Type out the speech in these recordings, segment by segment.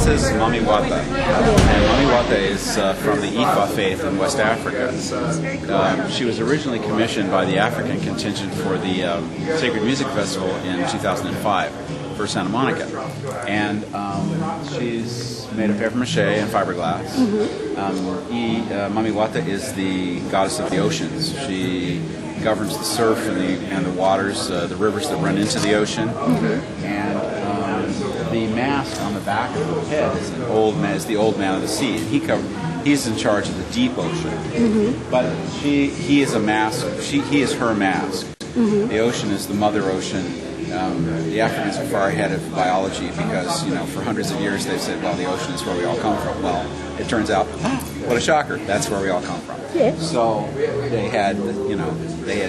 This is Mami Wata, and Mami Wata is from the Ifa faith in West Africa. She was originally commissioned by the African contingent for the Sacred Music Festival in 2005 for Santa Monica, and she's made of papier-mâché and fiberglass. Mami Wata is the goddess of the oceans. She governs the surf and the waters, the rivers that run into the ocean, and the mask on the back of her head is the old man of the sea. He's in charge of the deep ocean, but he is a mask. He is her mask. The ocean is the mother ocean. The Africans are far ahead of biology because, for hundreds of years they've said, well, the ocean is where we all come from. Well, it turns out, what a shocker, that's where we all come from. Yeah. So they had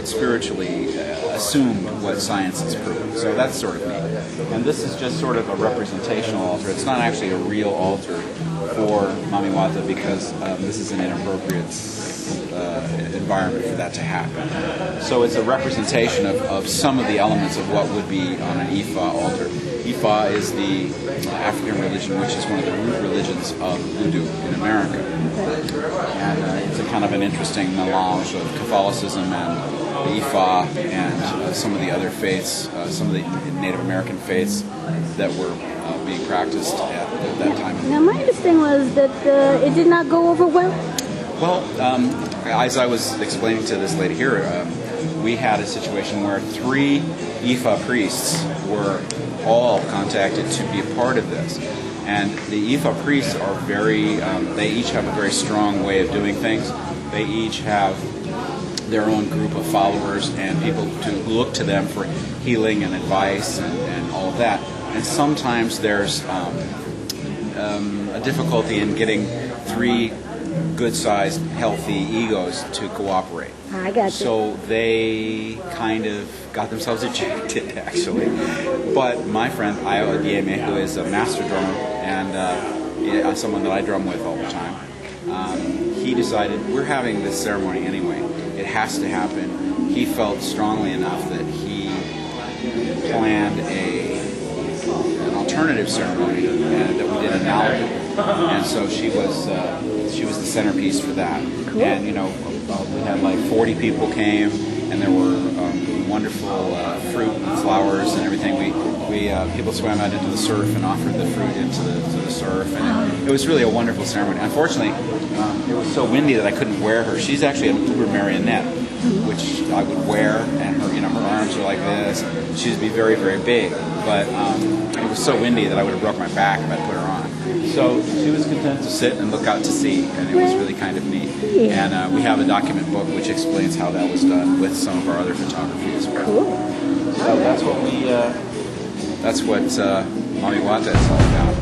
spiritually assumed what science has proven. So that's sort of neat. And this is just sort of a representational altar. It's not actually a real altar for Mami Wata because this is an inappropriate environment for that to happen. So it's a representation of some of the elements of what would be on an Ifa altar. Ifa is the African religion, which is one of the root religions of voodoo in America. And it's a kind of an interesting melange of Catholicism and the Ifa and some of the other faiths, some of the Native American faiths that were being practiced at that time. Now, my understanding was that it did not go over well. Well, as I was explaining to this lady here, we had a situation where 3 Ifa priests were all contacted to be a part of this. And the Ifa priests are they each have a very strong way of doing things. They each have their own group of followers and people who look to them for healing and advice and all of that. And sometimes there's a difficulty in getting 3 good-sized, healthy egos to cooperate. I got you. So they kind of got themselves ejected, actually. But my friend, Io Adieme, who is a master drummer and someone that I drum with all the time, he decided, we're having this ceremony anyway. It has to happen. He felt strongly enough that he planned an alternative ceremony and that we did an album. And so she was the centerpiece for that. Cool. And we had like 40 people came, and there were wonderful fruit and flowers and everything. People swam out into the surf and offered the fruit into the surf, and it was really a wonderful ceremony. Unfortunately, it was so windy that I couldn't wear her. She's actually an Uber marionette, which I would wear, and her arms are like this. She'd be very, very big, but it was so windy that I would have broke my back if I put her on. So she was content to sit and look out to sea, and it was really kind of neat. And we have a document book which explains how that was done with some of our other photography as well. Cool. So that's what Mami Wata is all about.